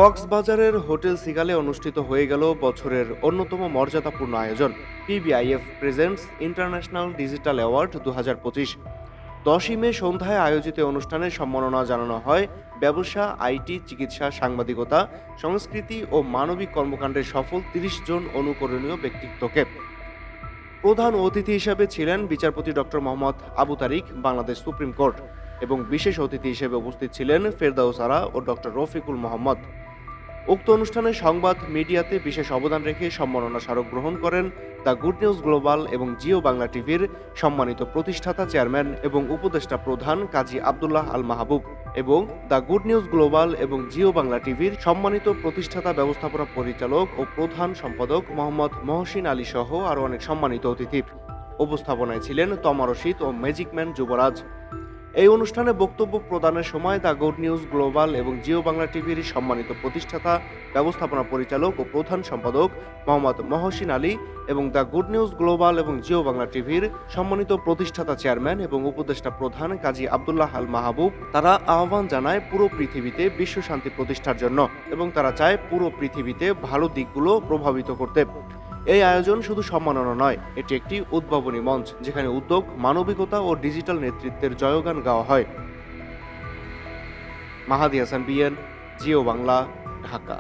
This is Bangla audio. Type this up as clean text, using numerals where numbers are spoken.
কক্সবাজারের হোটেল সিগালে অনুষ্ঠিত হয়ে গেল বছরের অন্যতম মর্যাদাপূর্ণ আয়োজন পিবিআইএফ প্রেজেন্টস ইন্টারন্যাশনাল ডিজিটাল অ্যাওয়ার্ড 2025। 10ই মে সন্ধ্যায় আয়োজিত অনুষ্ঠানে সম্মাননা জানানো হয় ব্যবসা, আইটি, চিকিৎসা, সাংবাদিকতা, সংস্কৃতি ও মানবিক কর্মকাণ্ডের সফল 30 জন অনুকরণীয় ব্যক্তিত্বকে। প্রধান অতিথি হিসেবে ছিলেন বিচারপতি ডক্টর মোহাম্মদ আবু তারিক, বাংলাদেশ সুপ্রিম কোর্ট, এবং বিশেষ অতিথি হিসেবে উপস্থিত ছিলেন ফেরদাউস আরা ও ডক্টর রফিকুল মোহাম্মদ। উক্ত অনুষ্ঠানে সংবাদ মিডিয়াতে বিশেষ অবদান রেখে সম্মাননা স্মারক গ্রহণ করেন দ্য গুড নিউজ গ্লোবাল এবং জিও বাংলা টিভির সম্মানিত প্রতিষ্ঠাতা চেয়ারম্যান এবং উপদেষ্টা প্রধান কাজী আব্দুল্লাহ আল মাহবুব এবং দ্য গুড নিউজ গ্লোবাল এবং জিও বাংলা টিভির সম্মানিত প্রতিষ্ঠাতা ব্যবস্থাপনা পরিচালক ও প্রধান সম্পাদক মোহাম্মদ মহসিন আলী সহ আরও অনেক সম্মানিত অতিথি। উপস্থাপনায় ছিলেন তমা রশিদ ও ম্যাজিকম্যান যুবরাজ। এই অনুষ্ঠানে বক্তব্য প্রদানের সময় দ্য গুড নিউজ গ্লোবাল এবং জিও বাংলা টিভির সম্মানিত প্রতিষ্ঠাতা ব্যবস্থাপনা পরিচালক ও প্রধান সম্পাদক মোহাম্মদ মহসিন আলী এবং দ্য গুড নিউজ গ্লোবাল এবং জিও বাংলা টিভির সম্মানিত প্রতিষ্ঠাতা চেয়ারম্যান এবং উপদেষ্টা প্রধান কাজী আব্দুল্লাহ আল মাহবুব তারা আহ্বান জানায় পুরো পৃথিবীতে বিশ্ব শান্তি প্রতিষ্ঠার জন্য এবং তারা চায় পুরো পৃথিবীতে ভালো দিকগুলো প্রভাবিত করতে। এই আয়োজন শুধু সম্মাননা নয়, এটি একটি উদ্ভাবনী মঞ্চ যেখানে উদ্যোগ, মানবিকতা ও ডিজিটাল নেতৃত্বের জয়গান গাওয়া হয়। মাহাদি হাসান বিএন, জিও বাংলা, ঢাকা।